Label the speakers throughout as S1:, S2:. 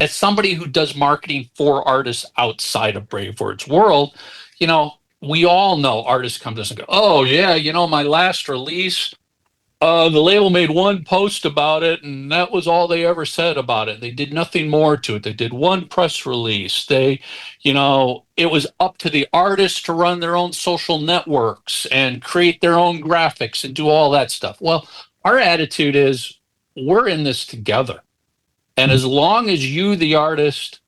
S1: as somebody who does marketing for artists outside of Bravewords world, you know, we all know artists come to us and go, oh yeah, you know, my last release, the label made one post about it, and that was all they ever said about it. They did nothing more to it. They did one press release. They, you know, it was up to the artists to run their own social networks and create their own graphics and do all that stuff. Well, our attitude is we're in this together. And as long as you, the artist,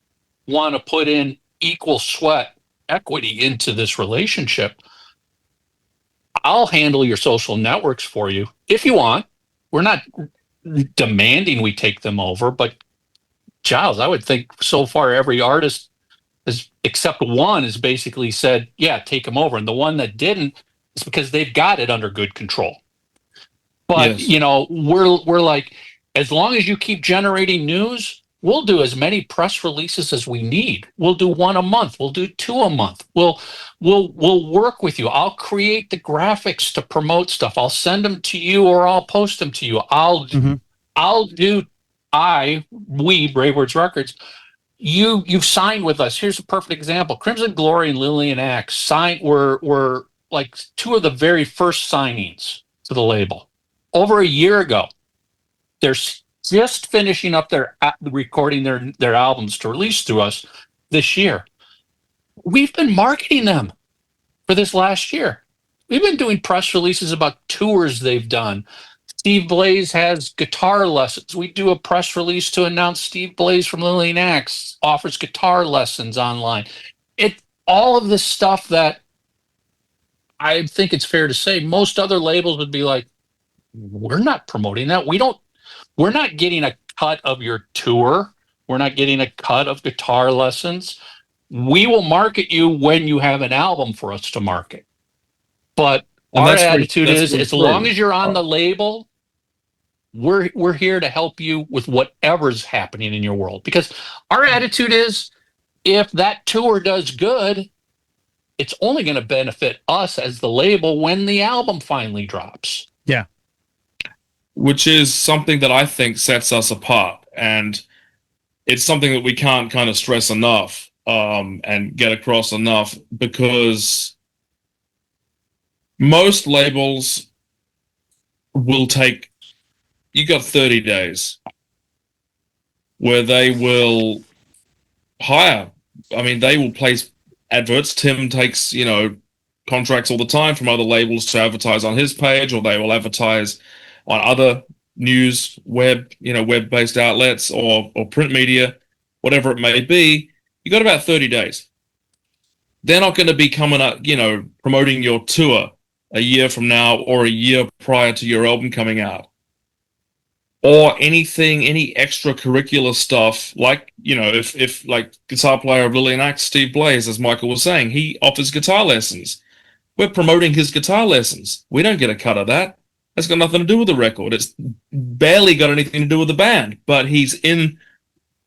S1: want to put in equal sweat equity into this relationship, I'll handle your social networks for you if you want. We're not demanding we take them over, but Giles, I would think so far every artist has, except one, has basically said, yeah, take them over. And the one that didn't is because they've got it under good control. But,
S2: Yes.
S1: you know, we're like, as long as you keep generating news, we'll do as many press releases as we need. We'll do one a month. We'll do two a month. We'll work with you. I'll create the graphics to promote stuff. I'll send them to you, or I'll post them to you. We Bravewords Records. You've signed with us. Here's a perfect example. Crimson Glory and Lillian Axe were like two of the very first signings to the label over a year ago. They're just finishing up recording their albums to release through us this year. We've been marketing them for this last year. We've been doing press releases about tours they've done. Steve Blaze has guitar lessons. We do a press release to announce Steve Blaze from Lillian Axe offers guitar lessons online. All of this stuff that I think it's fair to say most other labels would be like, we're not promoting that. We're not getting a cut of your tour. We're not getting a cut of guitar lessons. We will market you when you have an album for us to market. But our attitude is, as long as you're on the label, we're here to help you with whatever's happening in your world. Because our attitude is, if that tour does good, it's only going to benefit us as the label when the album finally drops.
S3: Yeah.
S2: Which is something that I think sets us apart, and it's something that we can't kind of stress enough and get across enough, because most labels will take, you got 30 days where they will hire. I mean, they will place adverts. Tim takes, you know, contracts all the time from other labels to advertise on his page, or they will advertise on other news, web-based outlets or print media, whatever it may be. You got about 30 days. They're not going to be coming up, you know, promoting your tour a year from now or a year prior to your album coming out, or any extracurricular stuff, like, you know, if like guitar player of Lillian Axe, Steve Blaze, as Michael was saying, he offers guitar lessons. We're promoting his guitar lessons. We don't get a cut of that. That's got nothing to do with the record. It's barely got anything to do with the band, but he's in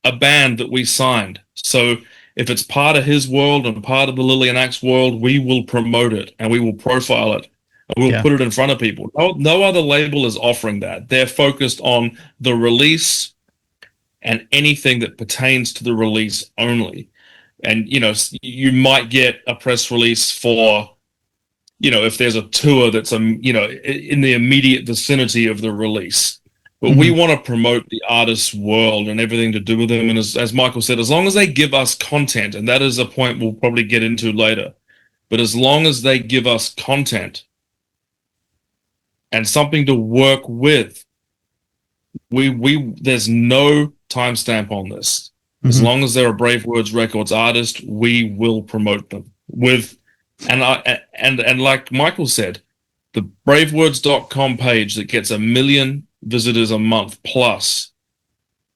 S2: a band that we signed. So if it's part of his world and part of the Lillian Axe world, we will promote it and we will profile it and we'll put it in front of people. No other label is offering that. They're focused on the release and anything that pertains to the release only. And, you know, you might get a press release for, you know, if there's a tour that's, you know, in the immediate vicinity of the release. But we want to promote the artist's world and everything to do with them. And as Michael said, as long as they give us content, and that is a point we'll probably get into later, but as long as they give us content and something to work with, there's no timestamp on this. As long as they're a Bravewords Records artist, we will promote them with. And like Michael said, the bravewords.com page that gets 1 million visitors a month plus,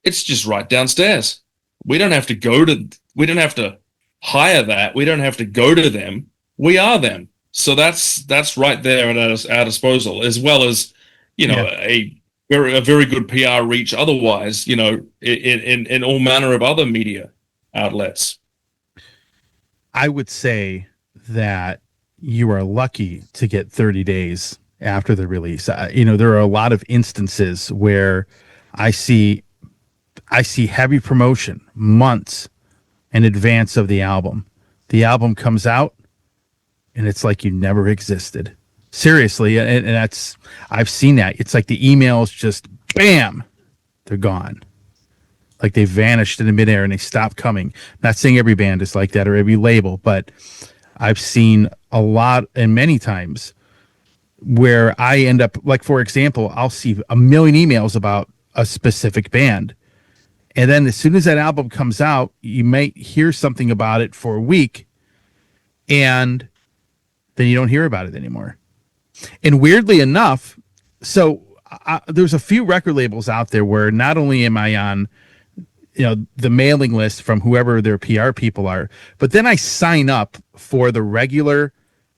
S2: it's just right downstairs. We don't have to hire that. We don't have to go to them. We are them. So that's right there at our disposal, as well as, you know, a very good PR reach otherwise, you know, in all manner of other media outlets.
S3: I would say that you are lucky to get 30 days after the release. You know, there are a lot of instances where I see I see heavy promotion months in advance of the album. The album comes out and it's like you never existed. Seriously, and that's, I've seen that. It's like the emails just bam, they're gone. Like they vanished in the midair and they stopped coming. Not saying every band is like that or every label, but I've seen a lot and many times where I end up, like, for example, I'll see a million emails about a specific band. And then as soon as that album comes out, you might hear something about it for a week and then you don't hear about it anymore. And weirdly enough, so there's a few record labels out there where not only am I on, the mailing list from whoever their PR people are, but then I sign up for the regular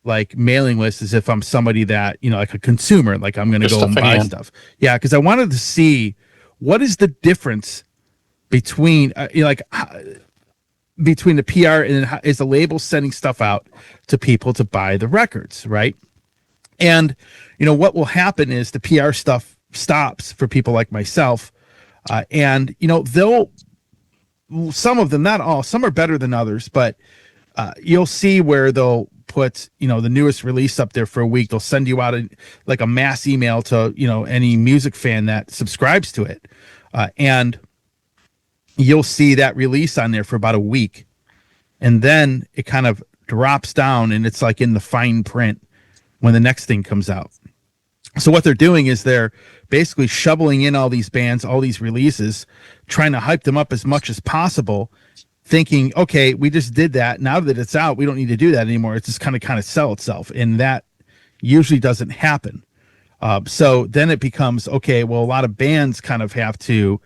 S3: like mailing list as if I'm somebody that, like a consumer, like I'm going to go and buy stuff. Yeah. Cause I wanted to see what is the difference between, between the PR and is the label sending stuff out to people to buy the records. Right. And, what will happen is the PR stuff stops for people like myself. And, some of them, not all, some are better than others, but you'll see where they'll put, the newest release up there for a week. They'll send you out like a mass email to, any music fan that subscribes to it. And you'll see that release on there for about a week. And then it kind of drops down and it's like in the fine print when the next thing comes out. So what they're doing is they're basically shoveling in all these bands, all these releases, trying to hype them up as much as possible, thinking, okay, we just did that. Now that it's out, we don't need to do that anymore. It's just kind of sell itself. And that usually doesn't happen. So then it becomes, okay, well, a lot of bands kind of have to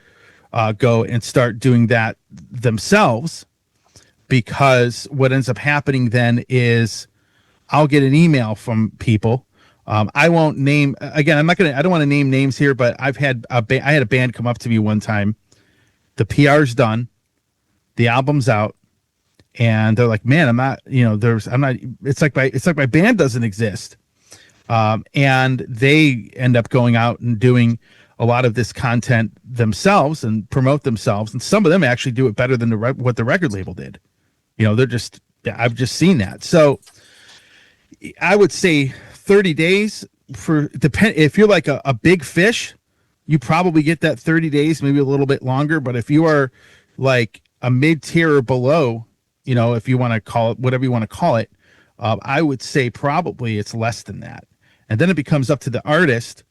S3: go and start doing that themselves, because what ends up happening then is I'll get an email from people. I won't name, again, I don't want to name names here, but I had a band come up to me one time. The PR's done, the album's out, and they're like, man, it's like my band doesn't exist. And they end up going out and doing a lot of this content themselves and promote themselves. And some of them actually do it better than what the record label did. I've just seen that. So I would say 30 days if you're like a big fish, you probably get that 30 days, maybe a little bit longer. But if you are like a mid-tier or below, if you want to call it whatever you want to call it, I would say probably it's less than that. And then it becomes up to the artist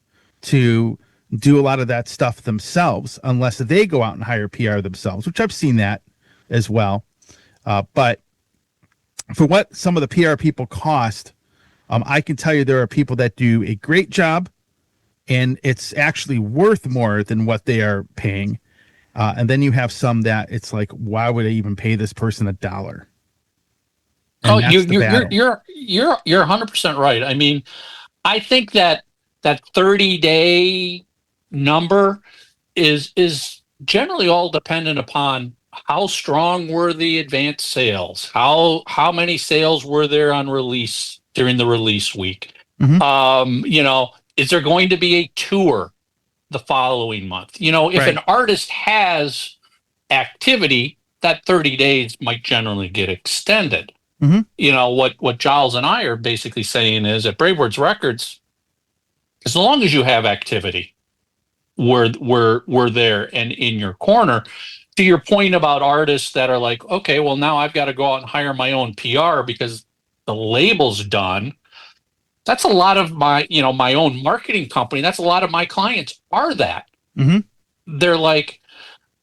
S3: to do a lot of that stuff themselves, unless they go out and hire PR themselves, which I've seen that as well. But for what some of the PR people cost, I can tell you there are people that do a great job, and it's actually worth more than what they are paying. And then you have some that it's like, why would I even pay this person $1?
S1: And you're 100% right. I mean, I think that 30-day number is generally all dependent upon how strong were the advanced sales, how many sales were there on release during the release week. Mm-hmm. Is there going to be a tour the following month? If
S3: right.
S1: An artist has activity, that 30 days might generally get extended. Mm-hmm. What Giles and I are basically saying is at Bravewords Records, as long as you have activity, we're there and in your corner. To your point about artists that are like, okay, well, now I've got to go out and hire my own PR because the label's done. That's a lot of my own marketing company. That's a lot of my clients are that. Mm-hmm. They're like,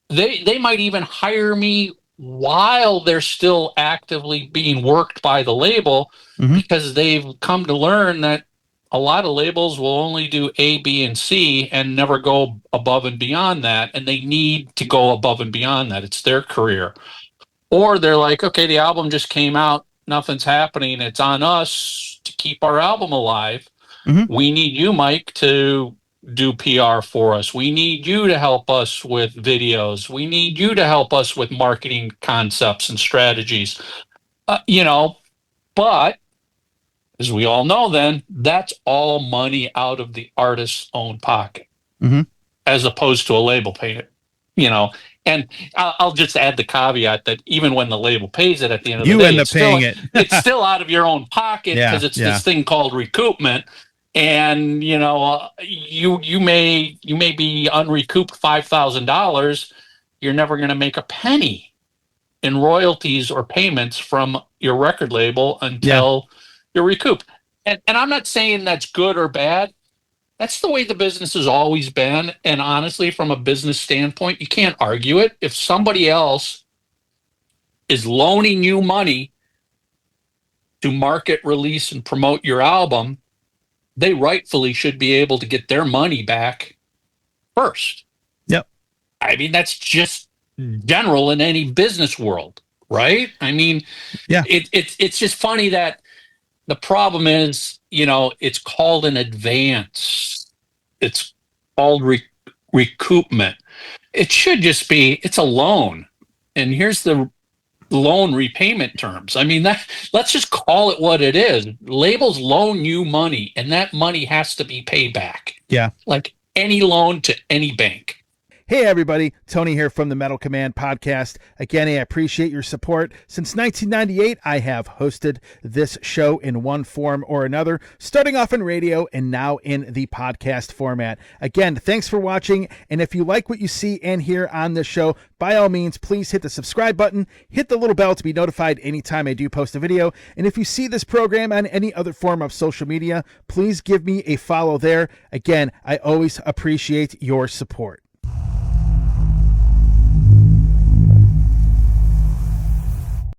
S1: they might even hire me while they're still actively being worked by the label, mm-hmm. because they've come to learn that a lot of labels will only do A, B, and C and never go above and beyond that. And they need to go above and beyond that. It's their career. Or they're like, okay, the album just came out. Nothing's happening. It's on us to keep our album alive. Mm-hmm. We need you, Mike, to do PR for us. We need you to help us with videos. We need you to help us with marketing concepts and strategies. But as we all know, then that's all money out of the artist's own pocket, mm-hmm. as opposed to a label paying it. And I'll just add the caveat that even when the label pays it at the end of the
S3: You
S1: day,
S3: end up paying it.
S1: it's still out of your own pocket because it's this thing called recoupment. And you know, you may be unrecouped $5,000. You're never going to make a penny in royalties or payments from your record label until you're recouped. And I'm not saying that's good or bad. That's the way the business has always been. And honestly, from a business standpoint, you can't argue it. If somebody else is loaning you money to market, release, and promote your album, they rightfully should be able to get their money back first.
S3: Yep.
S1: I mean, that's just general in any business world, right? I mean, it's just funny that the problem is, you know, it's called an advance. It's called recoupment. It should just be, it's a loan. And here's the loan repayment terms. I mean, let's just call it what it is. Labels loan you money, and that money has to be paid back.
S3: Yeah.
S1: Like any loan to any bank.
S3: Hey everybody, Tony here from the Metal Command podcast. Again, I appreciate your support. Since 1998, I have hosted this show in one form or another, starting off in radio and now in the podcast format. Again, thanks for watching. And if you like what you see and hear on this show, by all means, please hit the subscribe button, hit the little bell to be notified anytime I do post a video. And if you see this program on any other form of social media, please give me a follow there. Again, I always appreciate your support.